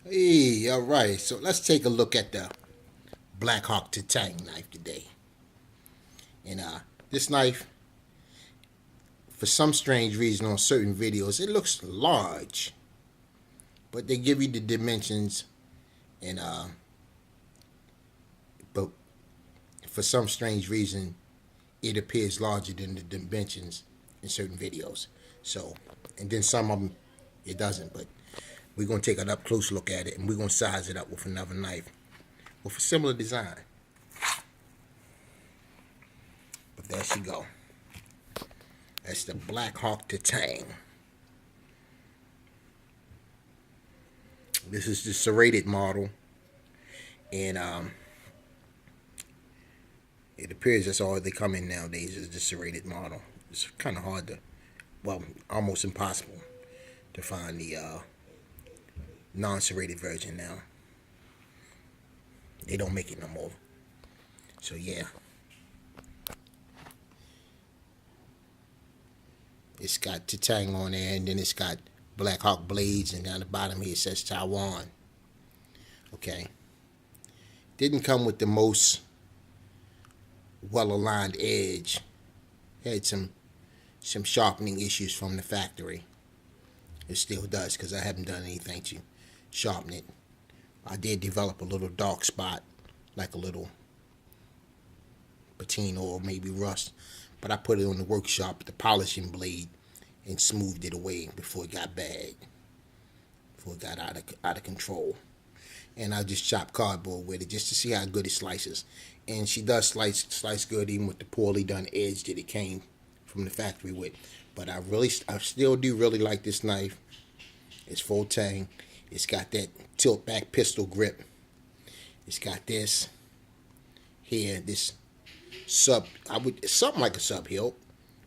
Hey, all right. So let's take a look at the Blackhawk Tatang knife today. And this knife, for some strange reason, on certain videos, it looks large, but they give you the dimensions, and but for some strange reason, it appears larger than the dimensions in certain videos. So, and then some of them, it doesn't. But we're gonna take an up close look at it, and we're gonna size it up with another knife with a similar design. But there she go. That's the Blackhawk Tatang. This is the serrated model, and it appears that's all they come in nowadays is the serrated model. It's kind of hard to, well, almost impossible to find the non-serrated version now. They don't make it no more. So yeah, it's got Tatang on there, and then it's got Blackhawk blades, and down the bottom here it says Taiwan. Okay, didn't come with the most well-aligned edge. Had some sharpening issues from the factory. It still does because I haven't done anything to sharpen it. I did develop a little dark spot, like a little patina or maybe rust, but I put it on the workshop with the polishing blade and smoothed it away before it got bad, before it got out of control. And I just chop cardboard with it just to see how good it slices. And she does slice good even with the poorly done edge that it came from the factory with. But I still do really like this knife. It's full tang. It's got that tilt back pistol grip. It's got this here, this it's something like a sub hilt,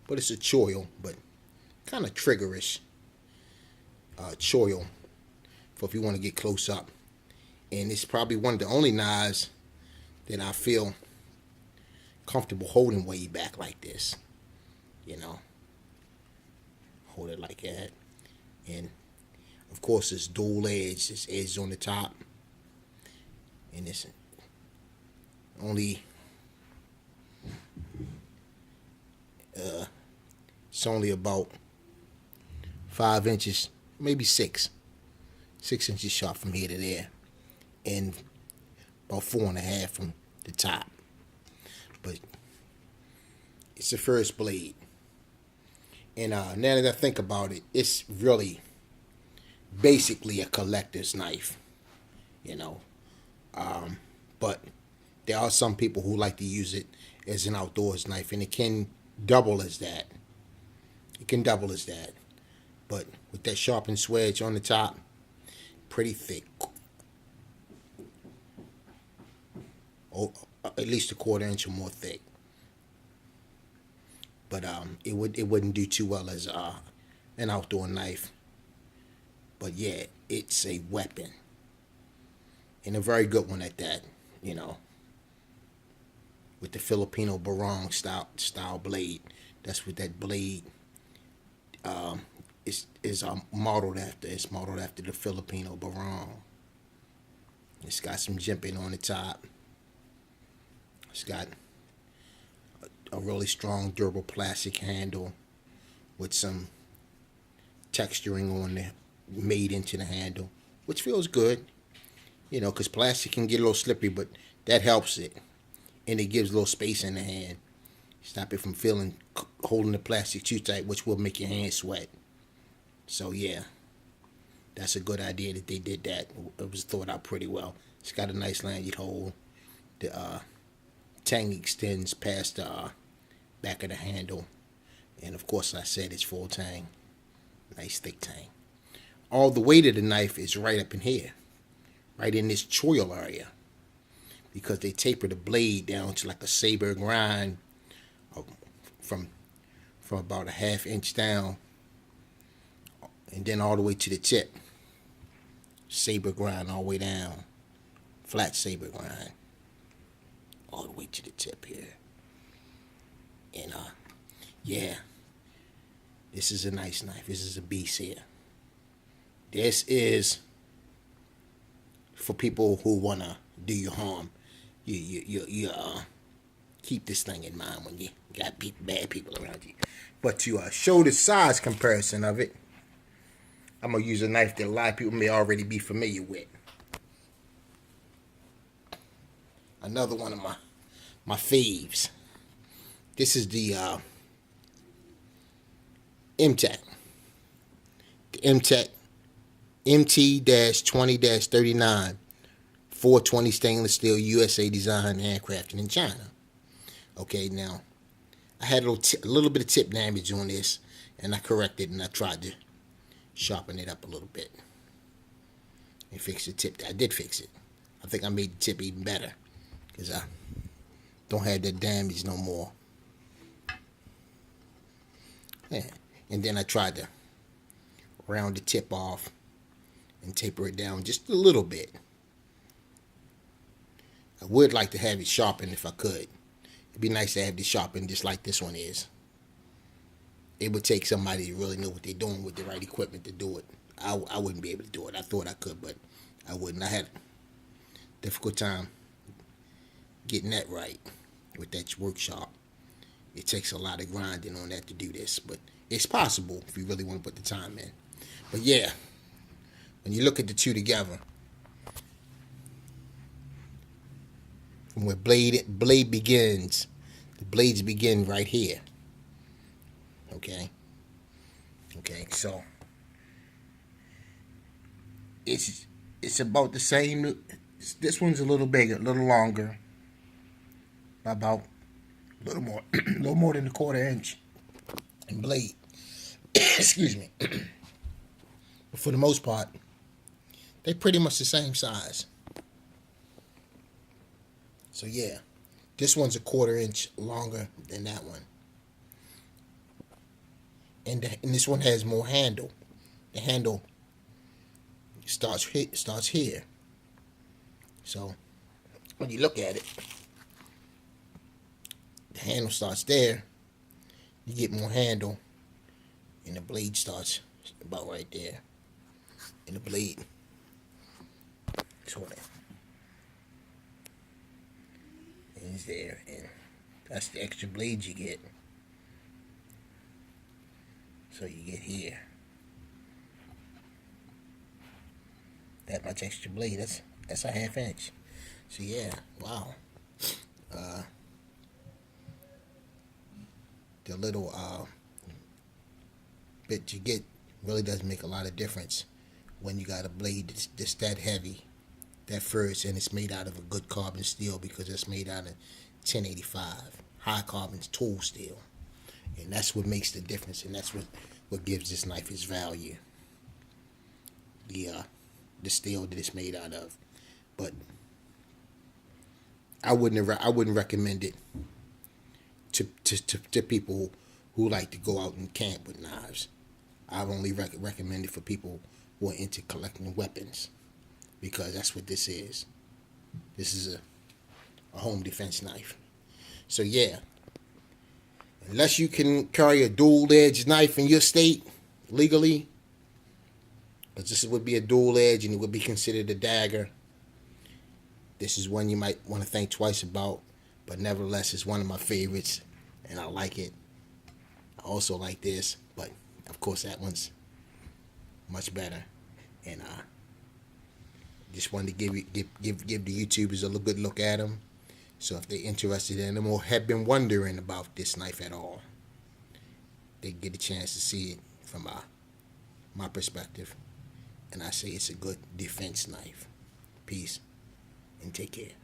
but it's a choil, but kind of triggerish choil for if you want to get close up. And it's probably one of the only knives that I feel comfortable holding way back like this. You know, hold it like that. And of course, it's dual edge. It's edge on the top, and only it's only about 5 inches, maybe 6 inches sharp from here to there, and about 4.5 from the top. But it's the first blade, and now that I think about it, it's really basically a collector's knife, you know. But there are some people who like to use it as an outdoors knife, and it can double as that. It can double as that. But with that sharpened swedge on the top, pretty thick. Or at least 1/4 inch or more thick. But it wouldn't do too well as an outdoor knife. But yeah, it's a weapon, and a very good one at that. You know, with the Filipino barong style blade. That's what that blade is modeled after. It's modeled after the Filipino barong. It's got some jimping on the top. It's got a really strong, durable plastic handle with some texturing on the made into the handle, which feels good. You know, because plastic can get a little slippery, but that helps it, and it gives a little space in the hand. Stop it from holding the plastic too tight, which will make your hand sweat. So yeah, that's a good idea that they did that. It was thought out pretty well. It's got a nice lanyard hole. The tang extends past the back of the handle, and of course, I said it's full tang, nice thick tang. All the weight of the knife is right up in here, right in this choil area, because they taper the blade down to like a saber grind from about a 1/2 inch down, and then all the way to the tip. Saber grind all the way down, flat saber grind, all the way to the tip here. And yeah, this is a nice knife. This is a beast here. This is for people who wanna do you harm, you keep this thing in mind when you got bad people around you. But to show the size comparison of it, I'm gonna use a knife that a lot of people may already be familiar with. Another one of my faves. This is the Mtech. The Mtech MT-20-39 420 stainless steel, USA design, handcrafted in China. Okay, now I had a little bit of tip damage on this, and I corrected and I tried to sharpen it up a little bit and fix the tip. I did fix it. I think I made the tip even better because I don't have that damage no more. Yeah. And then I tried to round the tip off and taper it down just a little bit. I would like to have it sharpened if I could. It'd be nice to have this sharpened just like this one is. It would take somebody who really know what they're doing with the right equipment to do it. I wouldn't be able to do it. I thought I could, but I wouldn't. I had a difficult time getting that right with that workshop. It takes a lot of grinding on that to do this, but it's possible if you really want to put the time in. But yeah, when you look at the two together, from where blade begins, the blades begin right here. Okay, so it's about the same. This one's a little bigger, a little longer, about a little more, a little more than a 1/4 inch in blade. Excuse me. But for the most part, they're pretty much the same size. So yeah, this one's a 1/4 inch longer than that one. And this one has more handle. The handle starts here. So when you look at it, the handle starts there. You get more handle, and the blade starts about right there. And the blade sort of is there, and that's the extra blade you get. So you get here that much extra blade. That's a 1/2 inch. So yeah, wow. The little bit you get really does make a lot of difference when you got a blade that's that heavy, that first, and it's made out of a good carbon steel because it's made out of 1085 high carbon tool steel. And that's what makes the difference, and that's what gives this knife its value. The steel that it's made out of. But I wouldn't recommend it to people who like to go out and camp with knives. I only recommend it for people who are into collecting weapons, because that's what this is. This is a home defense knife. So yeah, unless you can carry a dual-edged knife in your state legally, because this would be a dual edge and it would be considered a dagger, this is one you might want to think twice about. But nevertheless, it's one of my favorites, and I like it. I also like this, but of course that one's much better. And I just wanted to give the YouTubers a good look at them. So if they're interested in them or have been wondering about this knife at all, they get a chance to see it from my perspective. And I say it's a good defense knife. Peace and take care.